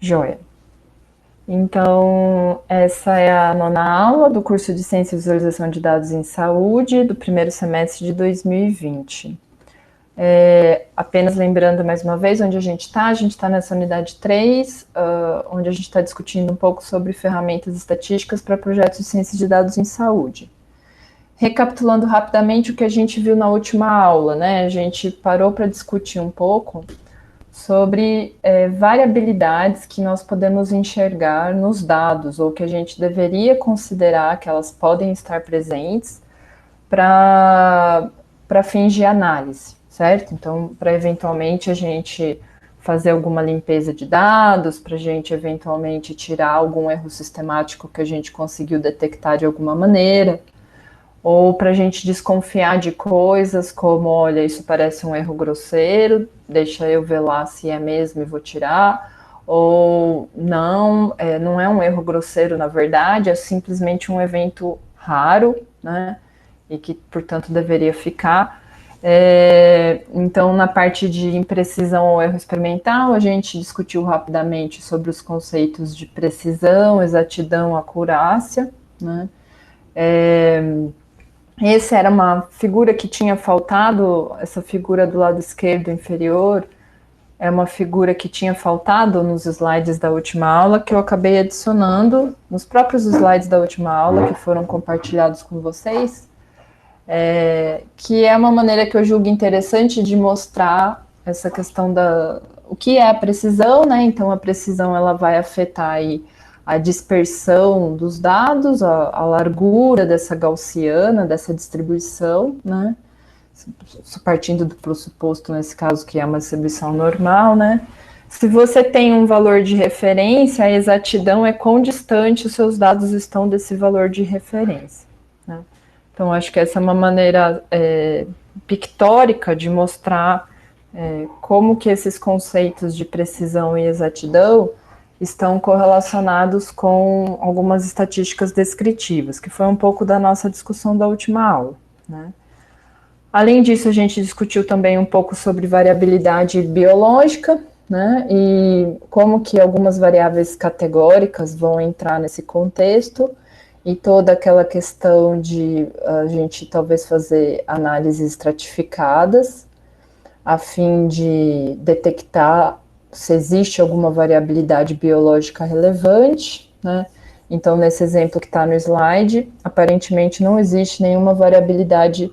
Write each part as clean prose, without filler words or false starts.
Joia. Então, essa é a nona aula do curso de Ciência e Visualização de Dados em Saúde, do primeiro semestre de 2020. Apenas lembrando mais uma vez onde a gente está nessa unidade 3, onde a gente está discutindo um pouco sobre ferramentas estatísticas para projetos de ciência de dados em saúde. Recapitulando rapidamente o que a gente viu na última aula, né? A gente parou para discutir um pouco sobre variabilidades que nós podemos enxergar nos dados, ou que a gente deveria considerar que elas podem estar presentes para fins de análise, certo? Então, para eventualmente a gente fazer alguma limpeza de dados, para a gente eventualmente tirar algum erro sistemático que a gente conseguiu detectar de alguma maneira, ou para a gente desconfiar de coisas como, olha, isso parece um erro grosseiro, deixa eu ver lá se é mesmo e vou tirar, ou não, não é um erro grosseiro na verdade, é simplesmente um evento raro, né, e que, portanto, deveria ficar. Então, na parte de imprecisão ou erro experimental, a gente discutiu rapidamente sobre os conceitos de precisão, exatidão, acurácia, né, essa era uma figura que tinha faltado, essa figura do lado esquerdo inferior, é uma figura que tinha faltado nos slides da última aula, que eu acabei adicionando nos próprios slides da última aula, que foram compartilhados com vocês, que é uma maneira que eu julgo interessante de mostrar essa questão o que é a precisão, né? Então, a precisão ela vai afetar aí a dispersão dos dados, a largura dessa gaussiana, dessa distribuição, né? Partindo do pressuposto, nesse caso, que é uma distribuição normal, né? Se você tem um valor de referência, a exatidão é quão distante os seus dados estão desse valor de referência, né? Então, acho que essa é uma maneira pictórica de mostrar como que esses conceitos de precisão e exatidão estão correlacionados com algumas estatísticas descritivas, que foi um pouco da nossa discussão da última aula, né? Além disso, a gente discutiu também um pouco sobre variabilidade biológica, né, e como que algumas variáveis categóricas vão entrar nesse contexto, e toda aquela questão de a gente talvez fazer análises estratificadas, a fim de detectar se existe alguma variabilidade biológica relevante, né? Então, nesse exemplo que está no slide, aparentemente não existe nenhuma variabilidade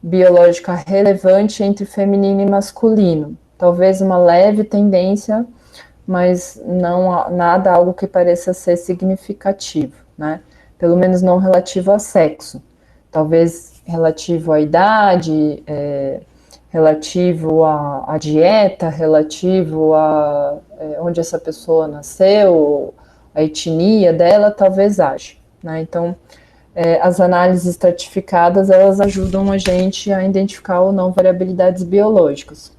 biológica relevante entre feminino e masculino. Talvez uma leve tendência, mas não nada algo que pareça ser significativo, né? Pelo menos não relativo a sexo. Talvez relativo à idade, relativo à dieta, relativo a onde essa pessoa nasceu, a etnia dela, talvez haja, né? Então, as análises estratificadas, elas ajudam a gente a identificar ou não variabilidades biológicas.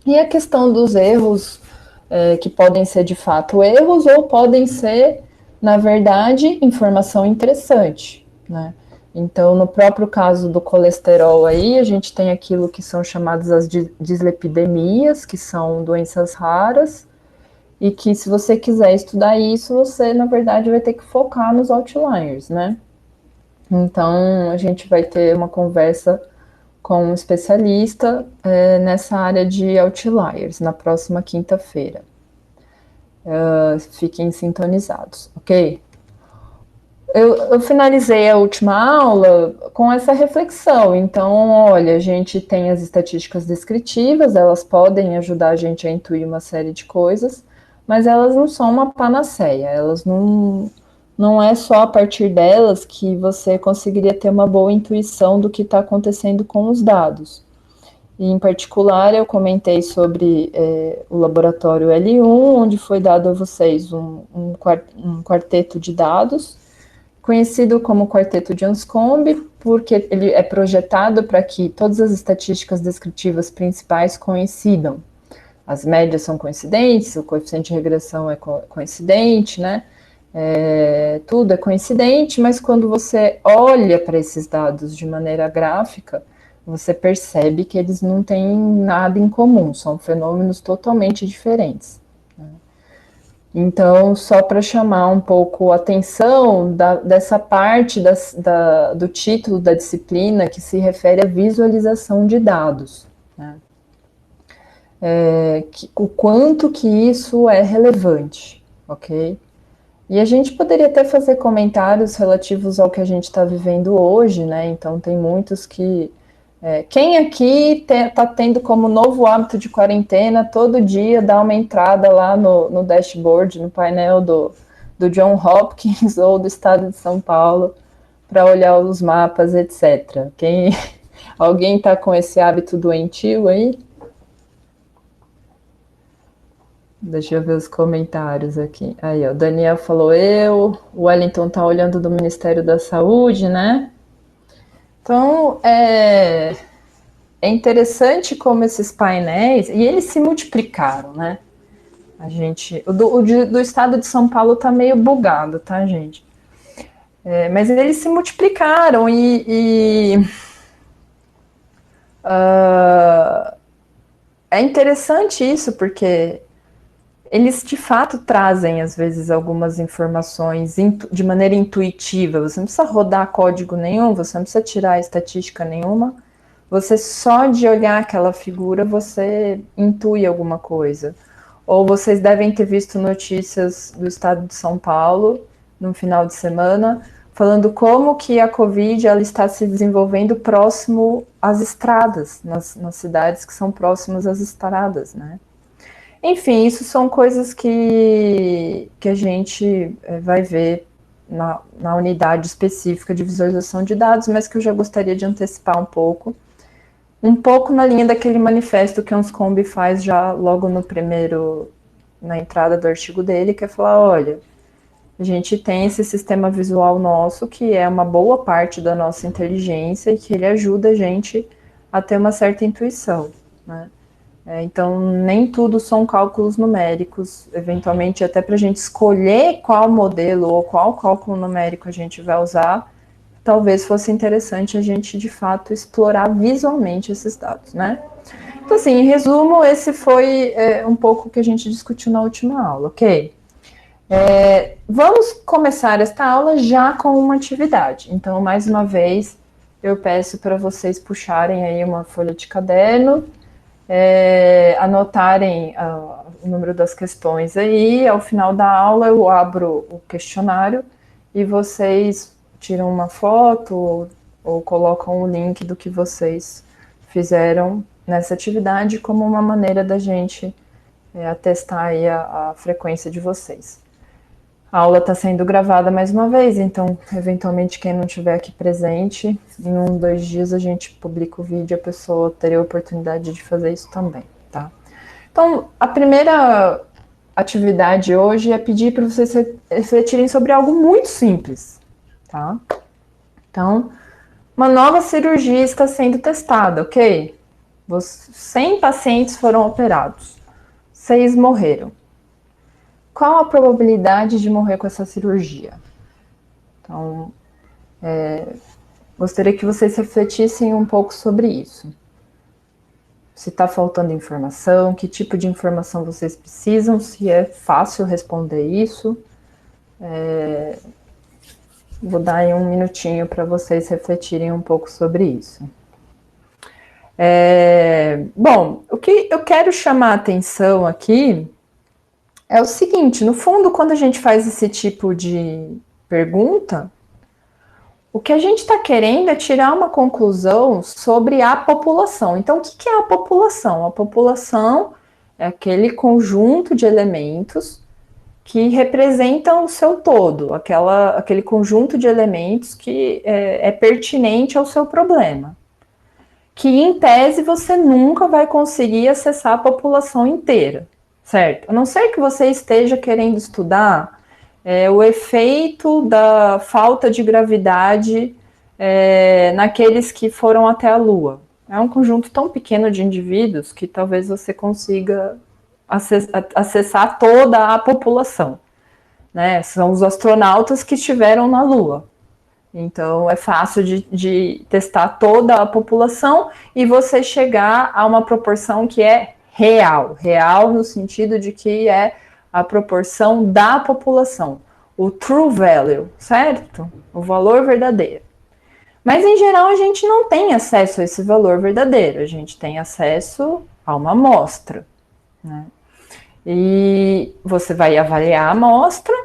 E a questão dos erros, que podem ser de fato erros ou podem ser, na verdade, informação interessante, né? Então, no próprio caso do colesterol aí, a gente tem aquilo que são chamadas as dislipidemias, que são doenças raras, e que se você quiser estudar isso, você, na verdade, vai ter que focar nos outliers, né? Então, a gente vai ter uma conversa com um especialista nessa área de outliers, na próxima quinta-feira. Fiquem sintonizados, ok? Eu finalizei a última aula com essa reflexão. Então, olha, a gente tem as estatísticas descritivas, elas podem ajudar a gente a intuir uma série de coisas, mas elas não são uma panaceia, elas não é só a partir delas que você conseguiria ter uma boa intuição do que está acontecendo com os dados. E, em particular, eu comentei sobre o laboratório L1, onde foi dado a vocês um quarteto de dados, conhecido como quarteto de Anscombe, porque ele é projetado para que todas as estatísticas descritivas principais coincidam. As médias são coincidentes, o coeficiente de regressão é coincidente, né? Tudo é coincidente, mas quando você olha para esses dados de maneira gráfica, você percebe que eles não têm nada em comum, são fenômenos totalmente diferentes. Então, só para chamar um pouco a atenção dessa parte do título da disciplina que se refere à visualização de dados, né? O quanto que isso é relevante, ok? E a gente poderia até fazer comentários relativos ao que a gente está vivendo hoje, né? Então, tem muitos que... quem aqui está tendo como novo hábito de quarentena todo dia dar uma entrada lá no dashboard, no painel do John Hopkins ou do estado de São Paulo para olhar os mapas, etc. Alguém está com esse hábito doentio aí? Deixa eu ver os comentários aqui. Aí, ó, o Daniel falou o Wellington tá olhando do Ministério da Saúde, né? Então, é interessante como esses painéis, e eles se multiplicaram, né? O do estado de São Paulo tá meio bugado, tá, gente? Mas eles se multiplicaram é interessante isso, porque eles de fato trazem, às vezes, algumas informações de maneira intuitiva. Você não precisa rodar código nenhum, você não precisa tirar estatística nenhuma. Você só de olhar aquela figura, você intui alguma coisa. Ou vocês devem ter visto notícias do estado de São Paulo, no final de semana, falando como que a Covid ela está se desenvolvendo próximo às estradas, nas cidades que são próximas às estradas, né? Enfim, isso são coisas que a gente vai ver na unidade específica de visualização de dados, mas que eu já gostaria de antecipar um pouco na linha daquele manifesto que a Anscombe faz já logo na entrada do artigo dele, que é falar, olha, a gente tem esse sistema visual nosso, que é uma boa parte da nossa inteligência e que ele ajuda a gente a ter uma certa intuição, né? Então, nem tudo são cálculos numéricos, eventualmente até para a gente escolher qual modelo ou qual cálculo numérico a gente vai usar, talvez fosse interessante a gente, de fato, explorar visualmente esses dados, né? Então, assim, em resumo, esse foi um pouco o que a gente discutiu na última aula, ok? Vamos começar esta aula já com uma atividade. Então, mais uma vez, eu peço para vocês puxarem aí uma folha de caderno, anotarem o número das questões aí. Ao final da aula eu abro o questionário e vocês tiram uma foto ou colocam o link do que vocês fizeram nessa atividade como uma maneira da gente atestar aí a frequência de vocês. A aula está sendo gravada mais uma vez, então, eventualmente, quem não estiver aqui presente, em 2 dias a gente publica o vídeo e a pessoa teria a oportunidade de fazer isso também, tá? Então, a primeira atividade hoje é pedir para vocês refletirem sobre algo muito simples, tá? Então, uma nova cirurgia está sendo testada, ok? 100 pacientes foram operados, 6 morreram. Qual a probabilidade de morrer com essa cirurgia? Então, gostaria que vocês refletissem um pouco sobre isso. Se está faltando informação, que tipo de informação vocês precisam, se é fácil responder isso. Vou dar aí 1 minutinho para vocês refletirem um pouco sobre isso. Bom, o que eu quero chamar a atenção aqui é o seguinte, no fundo, quando a gente faz esse tipo de pergunta, o que a gente está querendo é tirar uma conclusão sobre a população. Então, o que é a população? A população é aquele conjunto de elementos que representam o seu todo, aquele conjunto de elementos que é pertinente ao seu problema. Que, em tese, você nunca vai conseguir acessar a população inteira. Certo? A não ser que você esteja querendo estudar o efeito da falta de gravidade naqueles que foram até a Lua. É um conjunto tão pequeno de indivíduos que talvez você consiga acessar toda a população, né? São os astronautas que estiveram na Lua. Então, é fácil de testar toda a população e você chegar a uma proporção que é real no sentido de que é a proporção da população, o true value, certo? O valor verdadeiro. Mas, em geral, a gente não tem acesso a esse valor verdadeiro, a gente tem acesso a uma amostra, né? E você vai avaliar a amostra,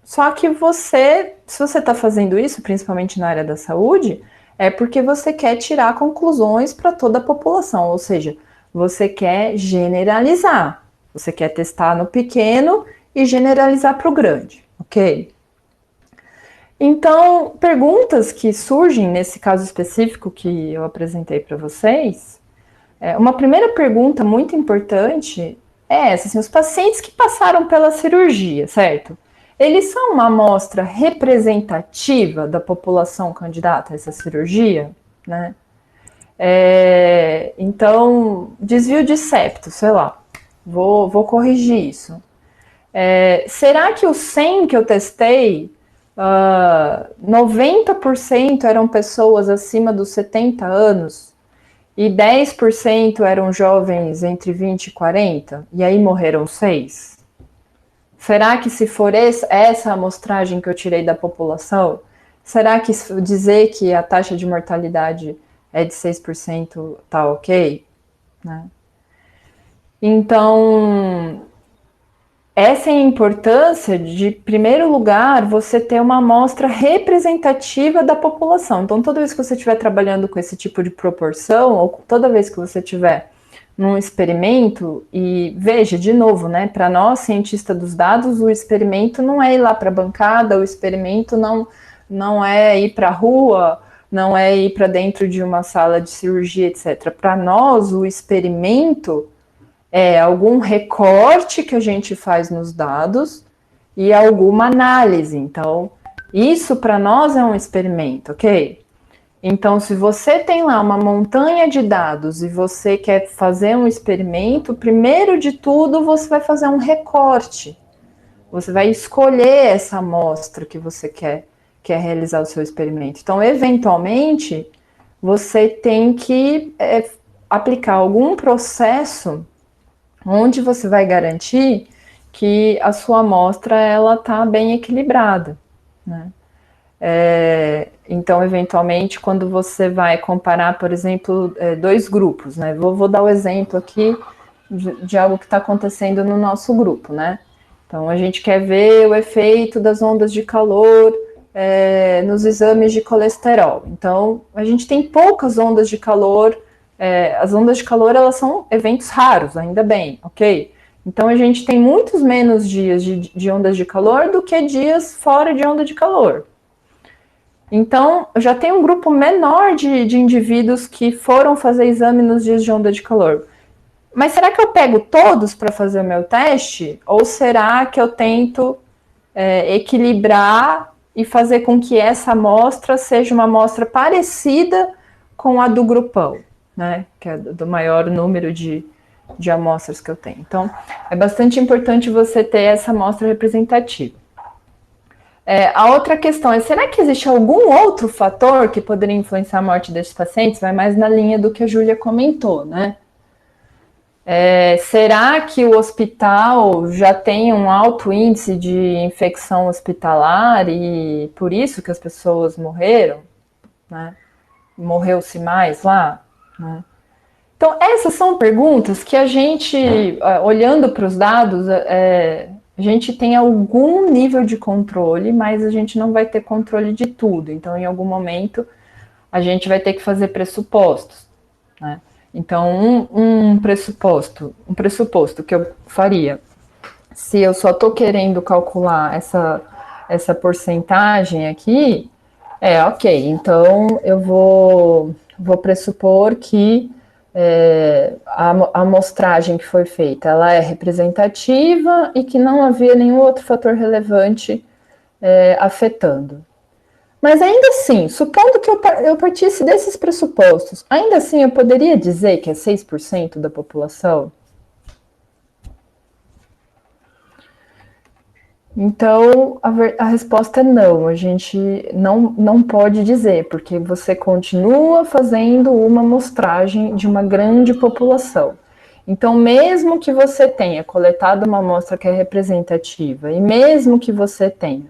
só que se você está fazendo isso, principalmente na área da saúde, é porque você quer tirar conclusões para toda a população, ou seja, você quer generalizar, você quer testar no pequeno e generalizar para o grande, ok? Então, perguntas que surgem nesse caso específico que eu apresentei para vocês, uma primeira pergunta muito importante é essa, assim, os pacientes que passaram pela cirurgia, certo? Eles são uma amostra representativa da população candidata a essa cirurgia, né? Então, desvio de septo, sei lá, vou corrigir isso. Será que os 100 que eu testei, 90% eram pessoas acima dos 70 anos e 10% eram jovens entre 20 e 40, e aí morreram 6? Será que se for essa amostragem que eu tirei da população, será que dizer que a taxa de mortalidade é de 6% tá ok? Né? Então, essa é a importância de, em primeiro lugar, você ter uma amostra representativa da população. Então, toda vez que você estiver trabalhando com esse tipo de proporção, ou toda vez que você estiver num experimento, e veja, de novo, né, para nós, cientistas dos dados, o experimento não é ir lá para a bancada, o experimento não é ir para a rua, não é ir para dentro de uma sala de cirurgia, etc. Para nós, o experimento é algum recorte que a gente faz nos dados e alguma análise. Então, isso para nós é um experimento, ok? Então, se você tem lá uma montanha de dados e você quer fazer um experimento, primeiro de tudo você vai fazer um recorte. Você vai escolher essa amostra que você quer realizar o seu experimento. Então, eventualmente, você tem que aplicar algum processo onde você vai garantir que a sua amostra ela está bem equilibrada, né? Então, eventualmente, quando você vai comparar, por exemplo, dois grupos, né? Vou dar o exemplo aqui de algo que está acontecendo no nosso grupo, né? Então, a gente quer ver o efeito das ondas de calor nos exames de colesterol. Então, a gente tem poucas ondas de calor. As ondas de calor, elas são eventos raros, ainda bem, ok? Então, a gente tem muitos menos dias de ondas de calor do que dias fora de onda de calor. Então, eu já tenho um grupo menor de indivíduos que foram fazer exame nos dias de onda de calor. Mas será que eu pego todos para fazer o meu teste? Ou será que eu tento equilibrar e fazer com que essa amostra seja uma amostra parecida com a do grupão, né? Que é do maior número de amostras que eu tenho. Então, é bastante importante você ter essa amostra representativa. A outra questão é, será que existe algum outro fator que poderia influenciar a morte desses pacientes? Vai mais na linha do que a Júlia comentou, né? Será que o hospital já tem um alto índice de infecção hospitalar e por isso que as pessoas morreram, né? Morreu-se mais lá, né? Então, essas são perguntas que a gente, olhando para os dados, a gente tem algum nível de controle, mas a gente não vai ter controle de tudo. Então, em algum momento, a gente vai ter que fazer pressupostos, né? Então, um pressuposto que eu faria, se eu só estou querendo calcular essa porcentagem aqui, ok, então eu vou pressupor que a amostragem que foi feita, ela é representativa e que não havia nenhum outro fator relevante afetando. Mas ainda assim, supondo que eu partisse desses pressupostos, ainda assim eu poderia dizer que é 6% da população? Então, a resposta é não, a gente não pode dizer, porque você continua fazendo uma amostragem de uma grande população. Então, mesmo que você tenha coletado uma amostra que é representativa, e mesmo que você tenha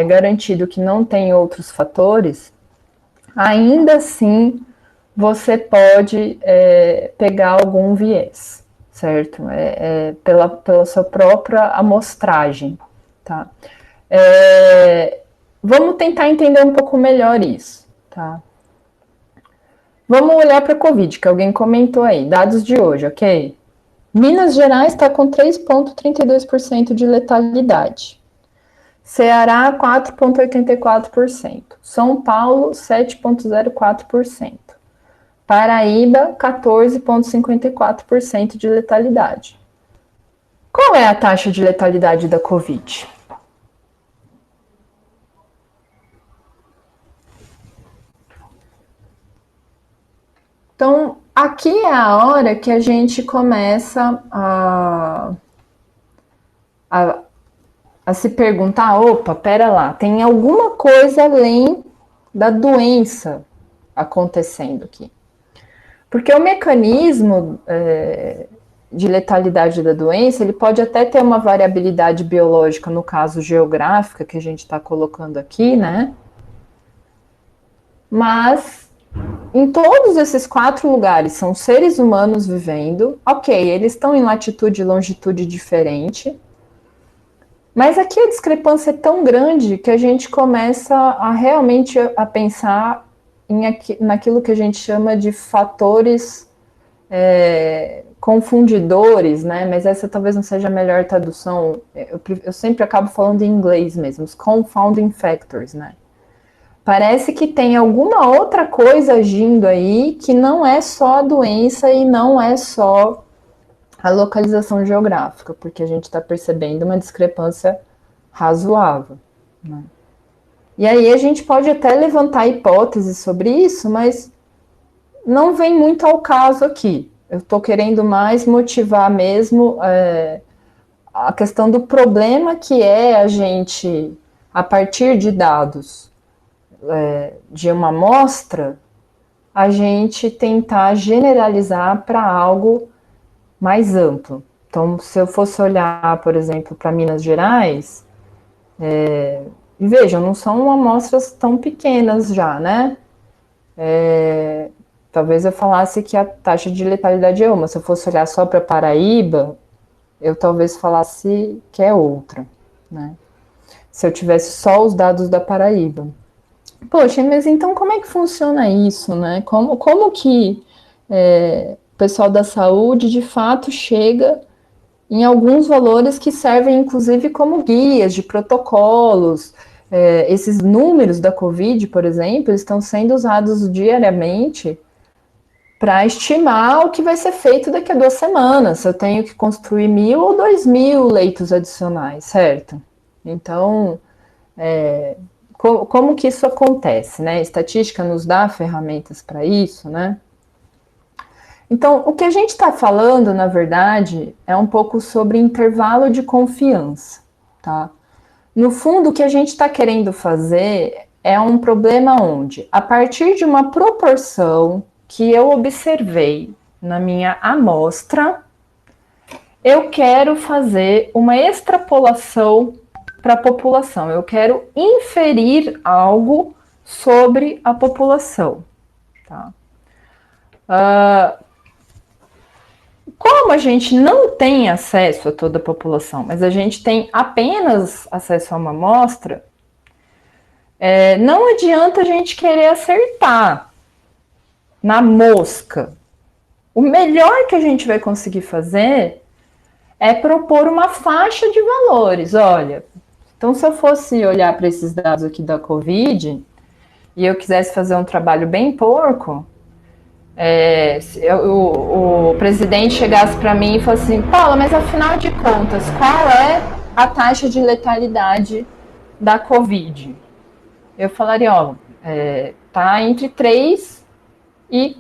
garantido que não tem outros fatores, ainda assim você pode pegar algum viés, certo? Pela sua própria amostragem, tá? Vamos tentar entender um pouco melhor isso, tá? Vamos olhar para a Covid, que alguém comentou aí, dados de hoje, ok? Minas Gerais está com 3,32% de letalidade. Ceará, 4,84%. São Paulo, 7,04%. Paraíba, 14,54% de letalidade. Qual é a taxa de letalidade da Covid? Então, aqui é a hora que a gente começa a se perguntar, opa, pera lá, tem alguma coisa além da doença acontecendo aqui. Porque o mecanismo de letalidade da doença, ele pode até ter uma variabilidade biológica, no caso geográfica, que a gente está colocando aqui, né? Mas em todos esses 4 lugares são seres humanos vivendo, ok, eles estão em latitude e longitude diferente, mas aqui a discrepância é tão grande que a gente começa a realmente a pensar naquilo que a gente chama de fatores confundidores, né? Mas essa talvez não seja a melhor tradução. Eu sempre acabo falando em inglês mesmo, os confounding factors, né? Parece que tem alguma outra coisa agindo aí que não é só a doença e não é só a localização geográfica, porque a gente está percebendo uma discrepância razoável, né? E aí a gente pode até levantar hipóteses sobre isso, mas não vem muito ao caso aqui. Eu estou querendo mais motivar mesmo a questão do problema que é a gente, a partir de dados de uma amostra, a gente tentar generalizar para algo mais amplo. Então, se eu fosse olhar, por exemplo, para Minas Gerais, vejam, não são amostras tão pequenas já, né? Talvez eu falasse que a taxa de letalidade é uma. Se eu fosse olhar só para Paraíba, eu talvez falasse que é outra, né? Se eu tivesse só os dados da Paraíba. Poxa, mas então como é que funciona isso, né? Como que o pessoal da saúde de fato chega em alguns valores que servem inclusive como guias de protocolos? Esses números da Covid, por exemplo, estão sendo usados diariamente para estimar o que vai ser feito daqui a 2 semanas. Se eu tenho que construir 1.000 ou 2.000 leitos adicionais, certo? Então, como que isso acontece, né? A estatística nos dá ferramentas para isso, né? Então, o que a gente está falando, na verdade, é um pouco sobre intervalo de confiança, tá? No fundo, o que a gente está querendo fazer é um problema onde, a partir de uma proporção que eu observei na minha amostra, eu quero fazer uma extrapolação para a população. Eu quero inferir algo sobre a população. Tá? Como a gente não tem acesso a toda a população, mas a gente tem apenas acesso a uma amostra, não adianta a gente querer acertar na mosca. O melhor que a gente vai conseguir fazer é propor uma faixa de valores. Olha, então se eu fosse olhar para esses dados aqui da Covid e eu quisesse fazer um trabalho bem porco, se o presidente chegasse para mim e fosse assim, Paula, mas afinal de contas, qual é a taxa de letalidade da Covid? Eu falaria, ó, tá entre 3 e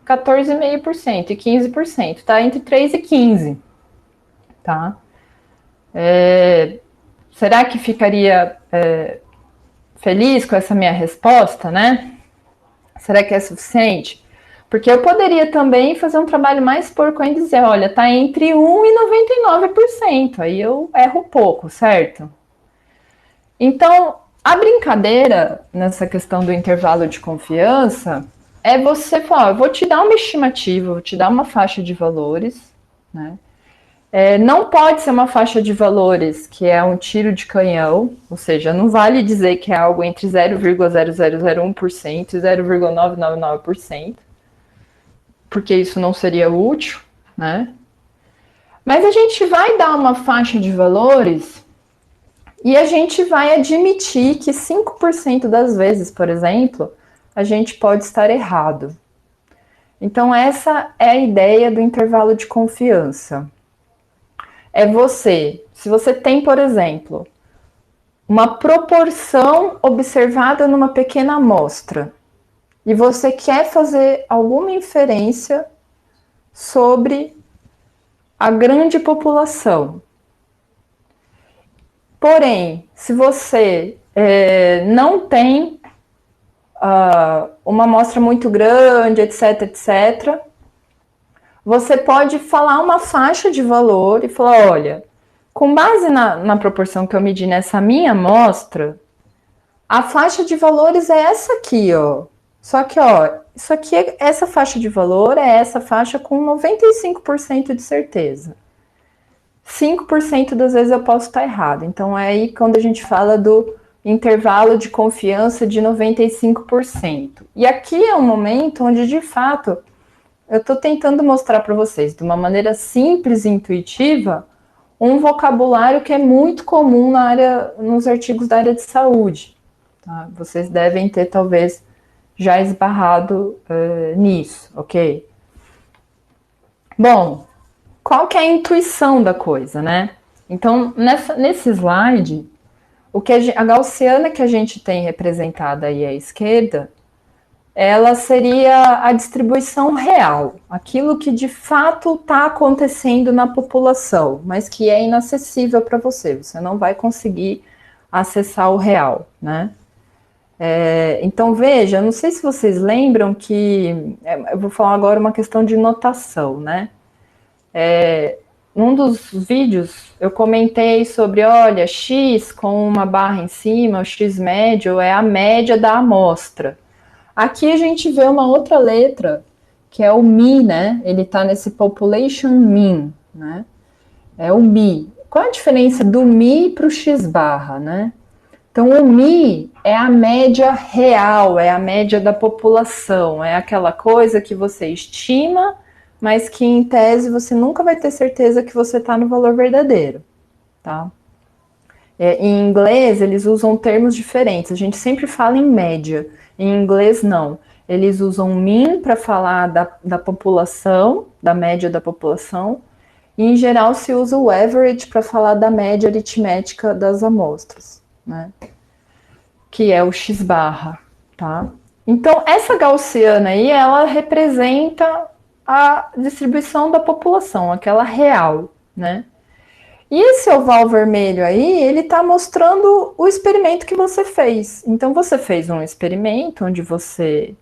14,5% e 15%, tá entre 3 e 15%, tá? Será que ficaria feliz com essa minha resposta, né? Será que é suficiente? Porque eu poderia também fazer um trabalho mais porco e dizer, olha, tá entre 1 e 99%, aí eu erro pouco, certo? Então, a brincadeira nessa questão do intervalo de confiança é você falar, eu vou te dar uma estimativa, vou te dar uma faixa de valores, né? Não pode ser uma faixa de valores que é um tiro de canhão, ou seja, não vale dizer que é algo entre 0,0001% e 0,999%, porque isso não seria útil, né? Mas a gente vai dar uma faixa de valores e a gente vai admitir que 5% das vezes, por exemplo, a gente pode estar errado. Então, essa é a ideia do intervalo de confiança. Se você tem, por exemplo, uma proporção observada numa pequena amostra e você quer fazer alguma inferência sobre a grande população. Porém, se você não tem uma amostra muito grande, etc, etc, você pode falar uma faixa de valor e falar, olha, com base na proporção que eu medi nessa minha amostra, a faixa de valores é essa aqui, ó. Só que, ó, isso aqui, essa faixa de valor é essa faixa com 95% de certeza. 5% das vezes eu posso estar errado. Então, é aí quando a gente fala do intervalo de confiança de 95%. E aqui é um momento onde, de fato, eu estou tentando mostrar para vocês, de uma maneira simples e intuitiva, um vocabulário que é muito comum nos artigos da área de saúde. Tá? Vocês devem ter, talvez, já esbarrado nisso, ok? Bom, qual que é a intuição da coisa, né? Então, nesse slide, a gaussiana que a gente tem representada aí à esquerda, ela seria a distribuição real, aquilo que de fato está acontecendo na população, mas que é inacessível para você, você não vai conseguir acessar o real, né? Então, veja, não sei se vocês lembram que, eu vou falar agora uma questão de notação, né? Num dos vídeos eu comentei sobre, olha, X com uma barra em cima, o X médio é a média da amostra. Aqui a gente vê uma outra letra, que é o Mi, né? Ele está nesse Population Mean, né? É o Mi. Qual a diferença do Mi para o X barra, né? Então, o Mi é a média real, é a média da população, é aquela coisa que você estima, mas que em tese você nunca vai ter certeza que você está no valor verdadeiro, tá? Em inglês, eles usam termos diferentes, a gente sempre fala em média, em inglês não. Eles usam mean para falar da população, da média da população, e em geral se usa o average para falar da média aritmética das amostras, né? Que é o X barra, tá? Então, essa gaussiana aí, ela representa a distribuição da população, aquela real, né? E esse oval vermelho aí, ele está mostrando o experimento que você fez. Então, você fez um experimento onde você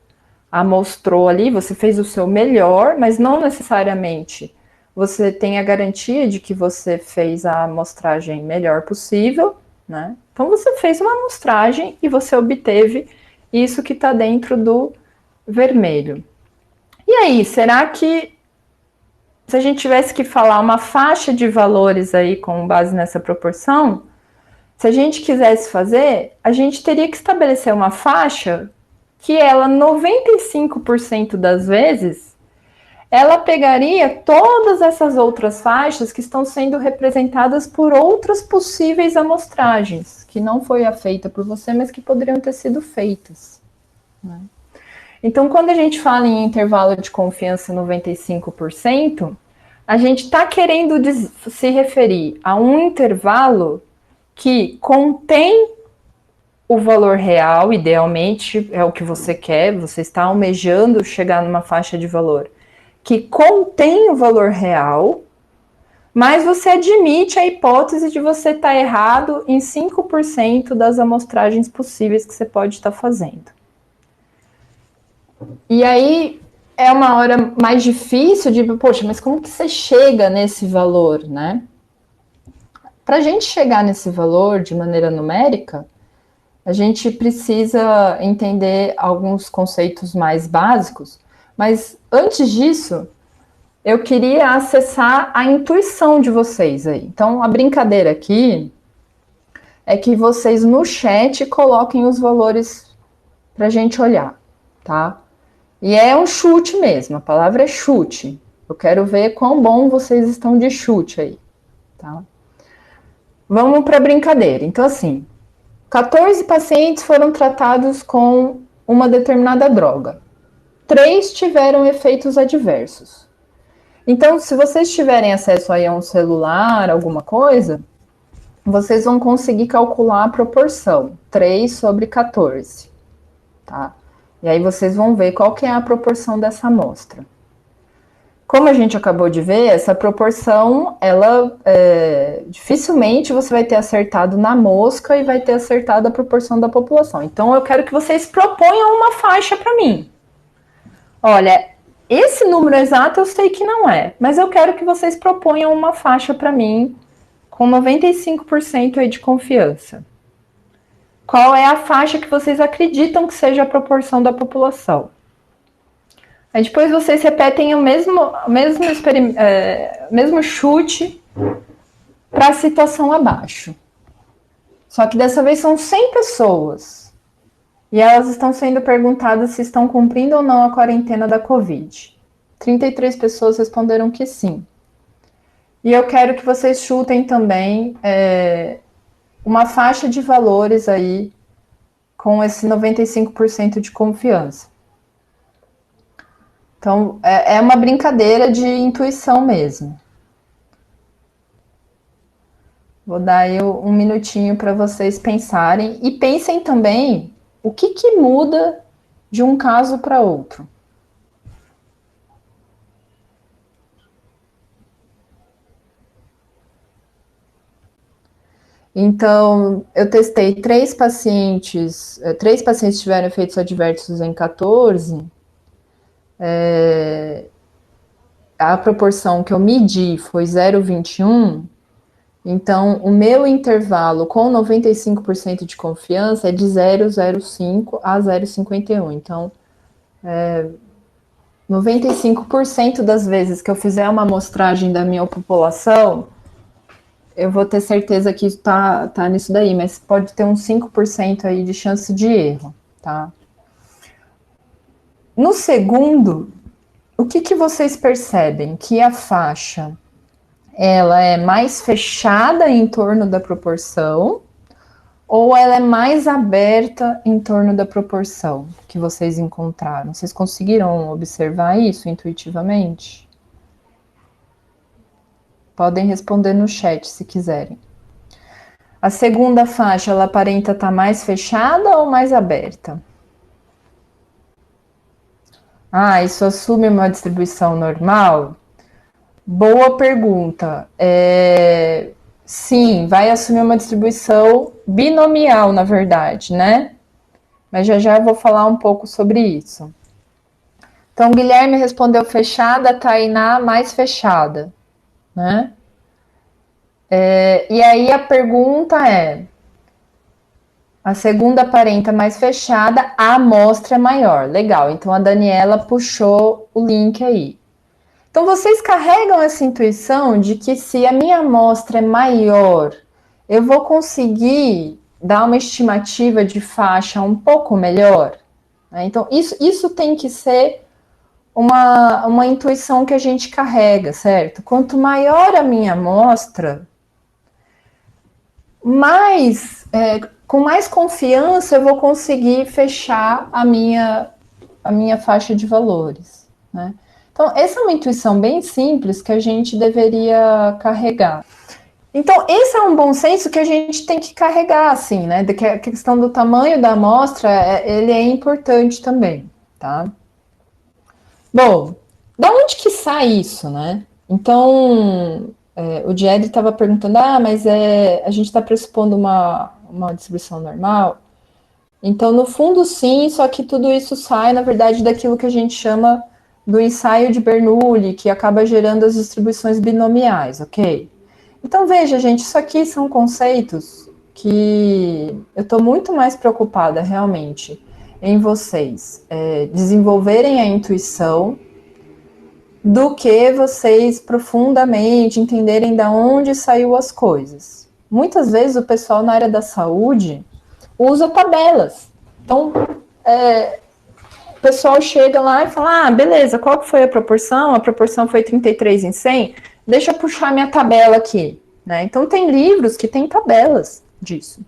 amostrou ali, você fez o seu melhor, mas não necessariamente você tem a garantia de que você fez a amostragem melhor possível, né? Então, você fez uma amostragem e você obteve isso que está dentro do vermelho. E aí, será que se a gente tivesse que falar uma faixa de valores aí com base nessa proporção, se a gente quisesse fazer, a gente teria que estabelecer uma faixa que ela, 95% das vezes, ela pegaria todas essas outras faixas que estão sendo representadas por outras possíveis amostragens, que não foi feita por você, mas que poderiam ter sido feitas, né? Então, quando a gente fala em intervalo de confiança 95%, a gente está querendo se referir a um intervalo que contém o valor real, idealmente é o que você quer, você está almejando chegar numa faixa de valor que contém o valor real, mas você admite a hipótese de você estar errado em 5% das amostragens possíveis que você pode estar fazendo. E aí, é uma hora mais difícil de, poxa, mas como que você chega nesse valor, né? Para a gente chegar nesse valor de maneira numérica, a gente precisa entender alguns conceitos mais básicos, mas antes disso, eu queria acessar a intuição de vocês aí. Então, a brincadeira aqui é que vocês no chat coloquem os valores para a gente olhar, tá? E é um chute mesmo, a palavra é chute. Eu quero ver quão bom vocês estão de chute aí, tá? Vamos para a brincadeira. Então, assim, 14 pacientes foram tratados com uma determinada droga. 3 tiveram efeitos adversos. Então, se vocês tiverem acesso aí a um celular, alguma coisa, vocês vão conseguir calcular a proporção, 3 sobre 14, tá? E aí vocês vão ver qual que é a proporção dessa amostra. Como a gente acabou de ver, essa proporção, ela dificilmente você vai ter acertado na mosca e vai ter acertado a proporção da população. Então, eu quero que vocês proponham uma faixa para mim. Olha, esse número exato eu sei que não é, mas eu quero que vocês proponham uma faixa para mim com 95% aí de confiança. Qual é a faixa que vocês acreditam que seja a proporção da população? Aí depois vocês repetem o mesmo chute para a situação abaixo. Só que dessa vez são 100 pessoas. E elas estão sendo perguntadas se estão cumprindo ou não a quarentena da Covid. 33 pessoas responderam que sim. E eu quero que vocês chutem também uma faixa de valores aí com esse 95% de confiança. Então, é uma brincadeira de intuição mesmo. Vou dar aí um minutinho para vocês pensarem. E pensem também o que muda de um caso para outro. Então, eu testei 3 pacientes tiveram efeitos adversos em 14. A proporção que eu medi foi 0,21, então o meu intervalo com 95% de confiança é de 0,05 a 0,51. Então, 95% das vezes que eu fizer uma amostragem da minha população, eu vou ter certeza que isso tá nisso daí, mas pode ter uns 5% aí de chance de erro, tá? No segundo, o que vocês percebem? Que a faixa, ela é mais fechada em torno da proporção ou ela é mais aberta em torno da proporção que vocês encontraram? Vocês conseguiram observar isso intuitivamente? Podem responder no chat se quiserem. A segunda faixa, ela aparenta estar mais fechada ou mais aberta? Ah, isso assume uma distribuição normal? Boa pergunta. Sim, vai assumir uma distribuição binomial, na verdade, né? Mas já eu vou falar um pouco sobre isso. Então, Guilherme respondeu fechada, Tainá mais fechada, né? E aí a pergunta é: a segunda aparenta mais fechada, a amostra é maior. Legal, então a Daniela puxou o link aí. Então, vocês carregam essa intuição de que se a minha amostra é maior, eu vou conseguir dar uma estimativa de faixa um pouco melhor? Então, isso tem que ser uma intuição que a gente carrega, certo? Quanto maior a minha amostra, com mais confiança eu vou conseguir fechar a minha faixa de valores, né? Então, essa é uma intuição bem simples que a gente deveria carregar. Então, esse é um bom senso que a gente tem que carregar, assim, né? Que a questão do tamanho da amostra, ele é importante também, tá? Bom, da onde que sai isso, né? Então, o Died estava perguntando, mas a gente está pressupondo uma distribuição normal? Então, no fundo, sim, só que tudo isso sai, na verdade, daquilo que a gente chama do ensaio de Bernoulli, que acaba gerando as distribuições binomiais, ok? Então, veja, gente, isso aqui são conceitos que eu estou muito mais preocupada, realmente, em vocês desenvolverem a intuição do que vocês profundamente entenderem de onde saiu as coisas. Muitas vezes o pessoal na área da saúde usa tabelas. Então, o pessoal chega lá e fala, beleza, qual que foi a proporção? A proporção foi 33 em 100? Deixa eu puxar minha tabela aqui. Né? Então, tem livros que tem tabelas disso.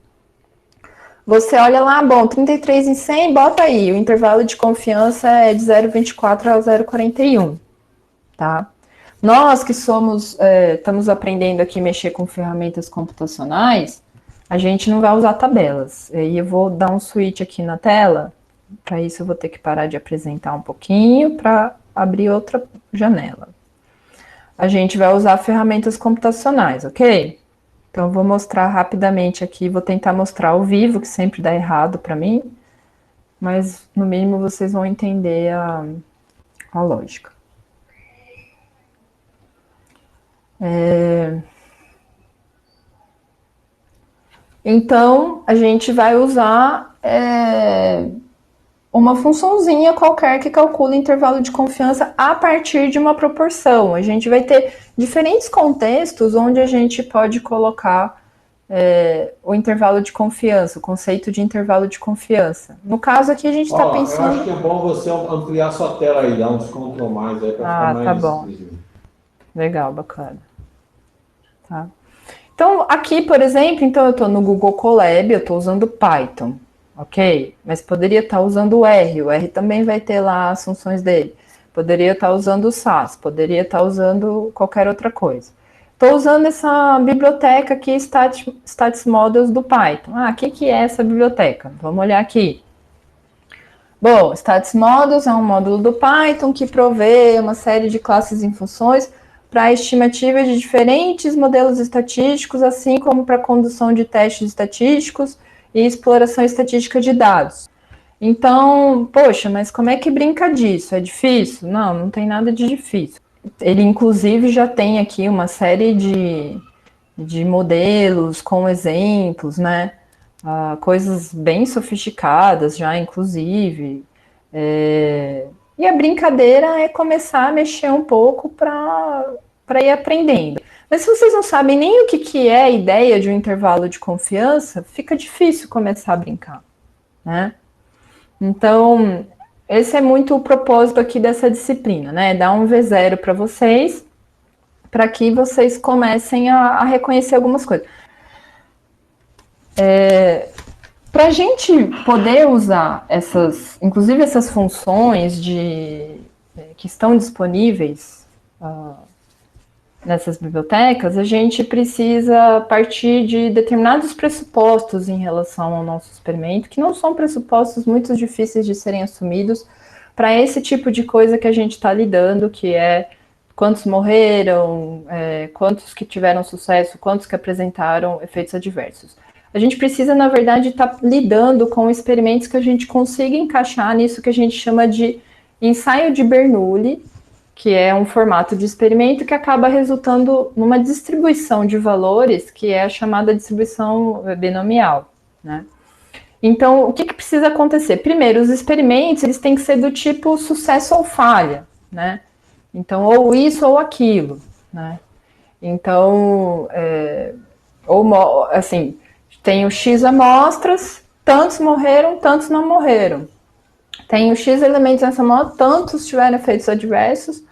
Você olha lá, bom, 33 em 100, bota aí, o intervalo de confiança é de 0,24 a 0,41. Tá? Nós que estamos aprendendo aqui a mexer com ferramentas computacionais, a gente não vai usar tabelas. E aí eu vou dar um switch aqui na tela. Para isso eu vou ter que parar de apresentar um pouquinho para abrir outra janela. A gente vai usar ferramentas computacionais, ok? Então eu vou mostrar rapidamente aqui, vou tentar mostrar ao vivo, que sempre dá errado para mim, mas no mínimo vocês vão entender a lógica. Então, a gente vai usar uma funçãozinha qualquer que calcula o intervalo de confiança a partir de uma proporção. A gente vai ter diferentes contextos onde a gente pode colocar o intervalo de confiança, o conceito de intervalo de confiança. No caso aqui, a gente está pensando... Eu acho que é bom você ampliar sua tela aí, dar uns Ctrl mais aí para ficar mais... tá bom. Legal, bacana. Tá. Então, aqui, por exemplo, então eu estou no Google Colab, eu estou usando Python, ok? Mas poderia estar usando o R também vai ter lá as funções dele. Poderia estar usando o SAS, poderia estar usando qualquer outra coisa. Estou usando essa biblioteca aqui, Stats Models do Python. O que é essa biblioteca? Vamos olhar aqui. Bom, Stats Models é um módulo do Python que provê uma série de classes e funções para a estimativa de diferentes modelos estatísticos, assim como para a condução de testes estatísticos e exploração estatística de dados. Então, poxa, mas como é que brinca disso? É difícil? Não, não tem nada de difícil. Ele, inclusive, já tem aqui uma série de modelos com exemplos, né? Coisas bem sofisticadas já, inclusive. E a brincadeira é começar a mexer um pouco para ir aprendendo. Mas se vocês não sabem nem o que é a ideia de um intervalo de confiança, fica difícil começar a brincar, né? Então, esse é muito o propósito aqui dessa disciplina, né? Dar um V0 para vocês, para que vocês comecem a reconhecer algumas coisas. Para a gente poder usar inclusive essas funções que estão disponíveis nessas bibliotecas, a gente precisa partir de determinados pressupostos em relação ao nosso experimento, que não são pressupostos muito difíceis de serem assumidos para esse tipo de coisa que a gente está lidando, que é quantos morreram, quantos que tiveram sucesso, quantos que apresentaram efeitos adversos. A gente precisa, na verdade, estar lidando com experimentos que a gente consiga encaixar nisso que a gente chama de ensaio de Bernoulli, que é um formato de experimento que acaba resultando numa distribuição de valores, que é a chamada distribuição binomial, né? Então, o que precisa acontecer? Primeiro, os experimentos eles têm que ser do tipo sucesso ou falha, né? Então, ou isso ou aquilo, né? Então, assim, tem o X amostras, tantos morreram, tantos não morreram. Tem o X elementos nessa amostra, tantos tiveram efeitos adversos,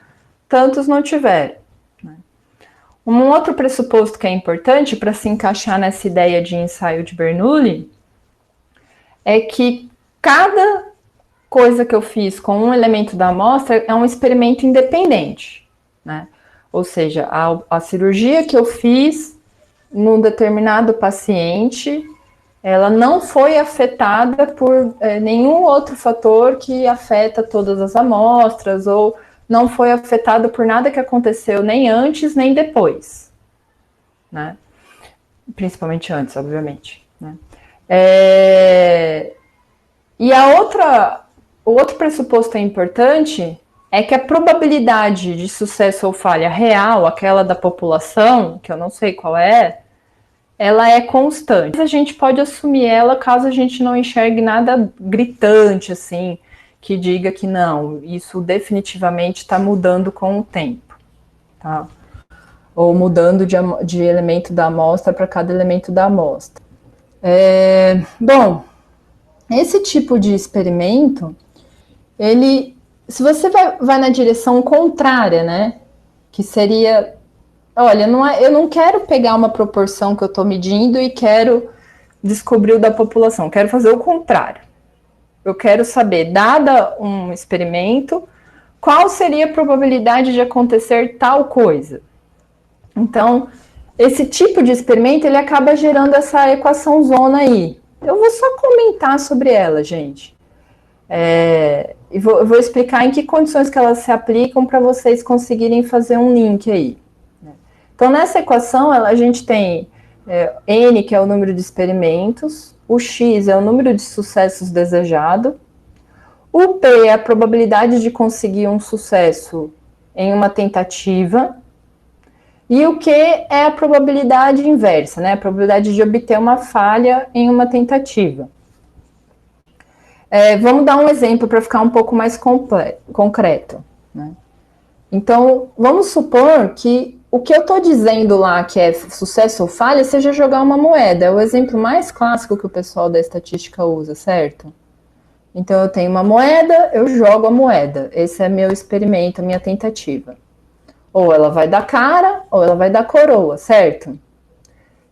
tantos não tiveram. Um outro pressuposto que é importante para se encaixar nessa ideia de ensaio de Bernoulli é que cada coisa que eu fiz com um elemento da amostra é um experimento independente, né? Ou seja, a cirurgia que eu fiz num determinado paciente, ela não foi afetada por nenhum outro fator que afeta todas as amostras, ou não foi afetada por nada que aconteceu nem antes, nem depois, né? Principalmente antes, obviamente, né? E o outro pressuposto importante é que a probabilidade de sucesso ou falha real, aquela da população, que eu não sei qual é, ela é constante. Mas a gente pode assumir ela caso a gente não enxergue nada gritante, assim, que diga que não, isso definitivamente está mudando com o tempo, tá? Ou mudando de elemento da amostra para cada elemento da amostra. Bom, esse tipo de experimento, ele, se você vai na direção contrária, né, que seria, olha, eu não quero pegar uma proporção que eu estou medindo e quero descobrir o da população, quero fazer o contrário. Eu quero saber, dada um experimento, qual seria a probabilidade de acontecer tal coisa. Então, esse tipo de experimento, ele acaba gerando essa equação zona aí. Eu vou só comentar sobre ela, gente. E eu vou explicar em que condições que elas se aplicam para vocês conseguirem fazer um link aí. Então, nessa equação, a gente tem N, que é o número de experimentos, o X é o número de sucessos desejado, o P é a probabilidade de conseguir um sucesso em uma tentativa, e o Q é a probabilidade inversa, né? A probabilidade de obter uma falha em uma tentativa. Vamos dar um exemplo para ficar um pouco mais concreto, né? Então, vamos supor que o que eu estou dizendo lá, que é sucesso ou falha, seja jogar uma moeda. É o exemplo mais clássico que o pessoal da estatística usa, certo? Então, eu tenho uma moeda, eu jogo a moeda. Esse é meu experimento, a minha tentativa. Ou ela vai dar cara, ou ela vai dar coroa, certo?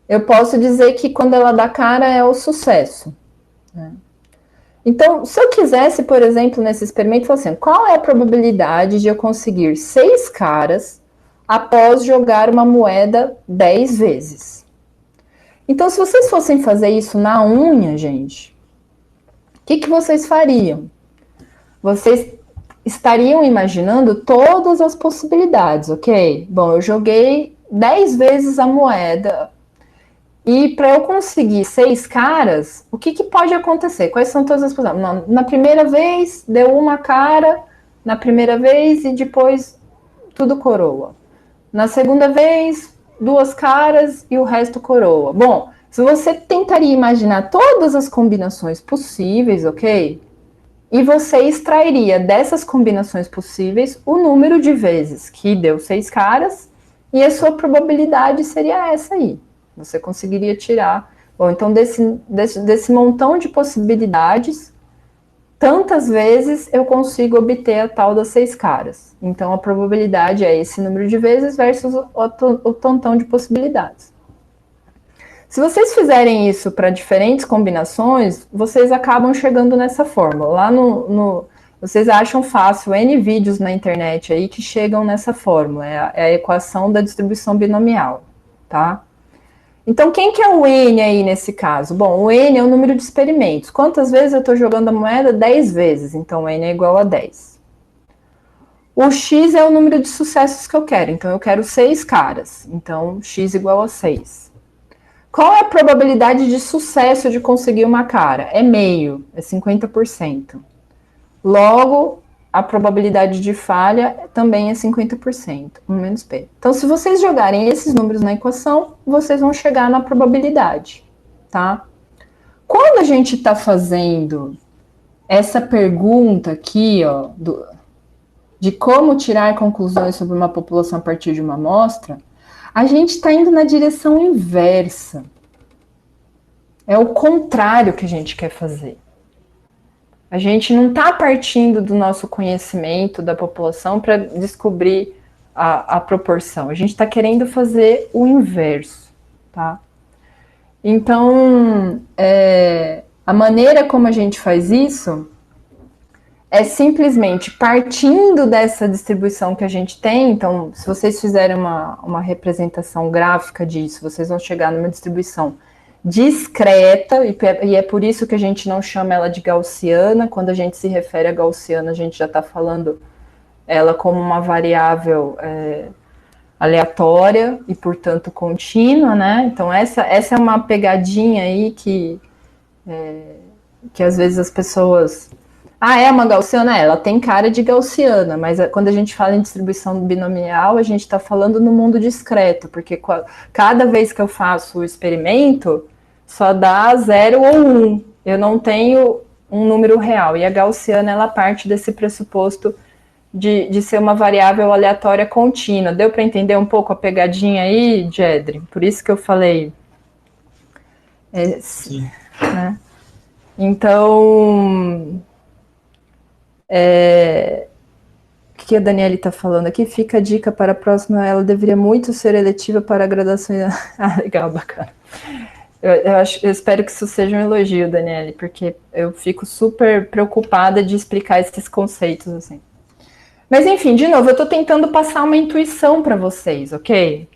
Eu posso dizer que quando ela dá cara é o sucesso, né? Então, se eu quisesse, por exemplo, nesse experimento, falar assim, qual é a probabilidade de eu conseguir 6 caras após jogar uma moeda 10 vezes? Então, se vocês fossem fazer isso na unha, gente, o que vocês fariam? Vocês estariam imaginando todas as possibilidades, ok? Bom, eu joguei 10 vezes a moeda e para eu conseguir 6 caras, o que pode acontecer? Quais são todas as possibilidades? Na primeira vez, deu uma cara, na primeira vez e depois tudo coroa. Na segunda vez, 2 caras e o resto coroa. Bom, se você tentaria imaginar todas as combinações possíveis, ok? E você extrairia dessas combinações possíveis o número de vezes que deu 6 caras e a sua probabilidade seria essa aí. Você conseguiria tirar. Bom, então desse montão de possibilidades, tantas vezes eu consigo obter a tal das 6 caras. Então a probabilidade é esse número de vezes versus o tantão de possibilidades. Se vocês fizerem isso para diferentes combinações, vocês acabam chegando nessa fórmula. Lá vocês acham fácil N vídeos na internet aí que chegam nessa fórmula. É a equação da distribuição binomial, tá? Então, quem que é o N aí nesse caso? Bom, o N é o número de experimentos. Quantas vezes eu estou jogando a moeda? 10 vezes. Então, N é igual a 10. O X é o número de sucessos que eu quero. Então, eu quero 6 caras. Então, X igual a 6. Qual é a probabilidade de sucesso de conseguir uma cara? É meio, é 50%. Logo, a probabilidade de falha também é 50%, 1 menos P. Então, se vocês jogarem esses números na equação, vocês vão chegar na probabilidade, tá? Quando a gente está fazendo essa pergunta aqui, ó, de como tirar conclusões sobre uma população a partir de uma amostra, a gente está indo na direção inversa. É o contrário que a gente quer fazer. A gente não está partindo do nosso conhecimento da população para descobrir a proporção. A gente está querendo fazer o inverso, tá? Então, a maneira como a gente faz isso é simplesmente partindo dessa distribuição que a gente tem. Então, se vocês fizerem uma representação gráfica disso, vocês vão chegar numa distribuição discreta, e é por isso que a gente não chama ela de gaussiana. Quando a gente se refere a gaussiana, a gente já está falando ela como uma variável aleatória e, portanto, contínua, né? Então, essa é uma pegadinha aí que às vezes as pessoas Ah, é uma gaussiana? Ela tem cara de gaussiana, mas quando a gente fala em distribuição binomial, a gente está falando no mundo discreto, porque cada vez que eu faço o experimento, só dá 0 ou 1. Eu não tenho um número real. E a gaussiana, ela parte desse pressuposto de ser uma variável aleatória contínua. Deu para entender um pouco a pegadinha aí, Jedre? Por isso que eu falei. Sim. Né? Então, o que a Daniela está falando aqui? Fica a dica para a próxima, ela deveria muito ser eletiva para a graduação. Ah, legal, bacana. Eu espero que isso seja um elogio, Daniele, porque eu fico super preocupada de explicar esses conceitos, assim. Mas, enfim, de novo, eu estou tentando passar uma intuição para vocês, ok?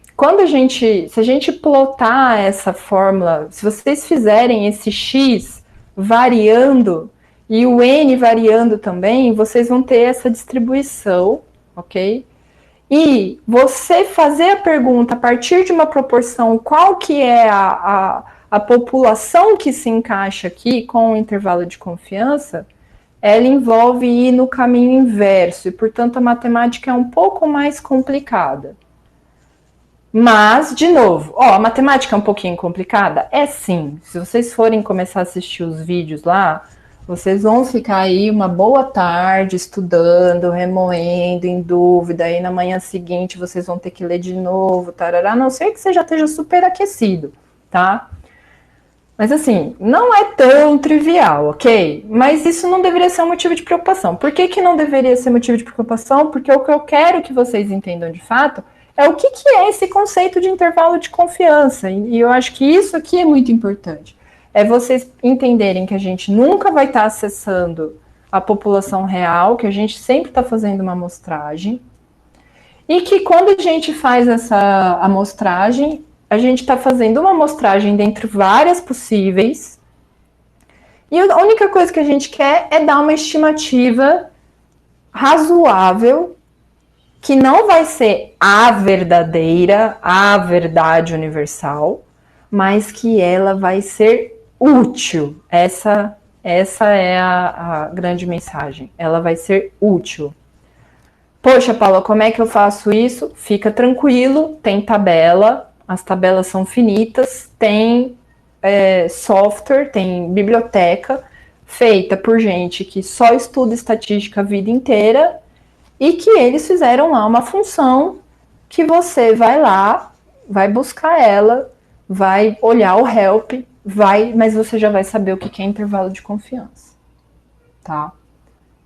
Se a gente plotar essa fórmula, se vocês fizerem esse X variando e o N variando também, vocês vão ter essa distribuição, ok? E você fazer a pergunta a partir de uma proporção, qual que é a população que se encaixa aqui com o intervalo de confiança, ela envolve ir no caminho inverso, e, portanto, a matemática é um pouco mais complicada. Mas, de novo, a matemática é um pouquinho complicada? É sim. Se vocês forem começar a assistir os vídeos lá, vocês vão ficar aí uma boa tarde estudando, remoendo, em dúvida, aí na manhã seguinte vocês vão ter que ler de novo, tarará, a não ser que você já esteja super aquecido, tá? Mas assim, não é tão trivial, ok? Mas isso não deveria ser um motivo de preocupação. Por que não deveria ser motivo de preocupação? Porque o que eu quero que vocês entendam de fato é o que é esse conceito de intervalo de confiança. E eu acho que isso aqui é muito importante. É vocês entenderem que a gente nunca vai estar acessando a população real, que a gente sempre está fazendo uma amostragem, e que quando a gente faz essa amostragem, a gente está fazendo uma amostragem dentre várias possíveis, e a única coisa que a gente quer é dar uma estimativa razoável, que não vai ser a verdadeira, a verdade universal, mas que ela vai ser útil. Essa é a grande mensagem. Ela vai ser útil. Poxa, Paula, como é que eu faço isso? Fica tranquilo, tem tabela, as tabelas são finitas, tem software, tem biblioteca feita por gente que só estuda estatística a vida inteira e que eles fizeram lá uma função que você vai lá, vai buscar ela, vai olhar o help, mas você já vai saber o que é intervalo de confiança, tá?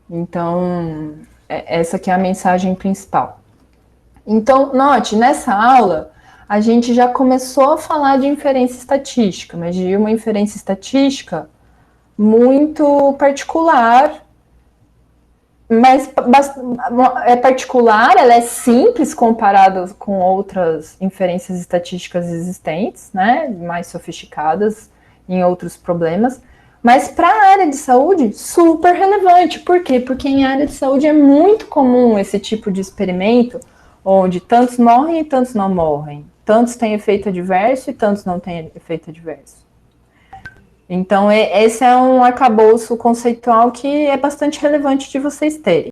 Então, essa aqui é a mensagem principal. Então, note, nessa aula, a gente já começou a falar de inferência estatística, mas de uma inferência estatística muito particular, mas é particular, ela é simples comparada com outras inferências estatísticas existentes, né, mais sofisticadas em outros problemas, mas para a área de saúde, super relevante. Por quê? Porque em área de saúde é muito comum esse tipo de experimento, onde tantos morrem e tantos não morrem, tantos têm efeito adverso e tantos não têm efeito adverso. Então, esse é um arcabouço conceitual que é bastante relevante de vocês terem.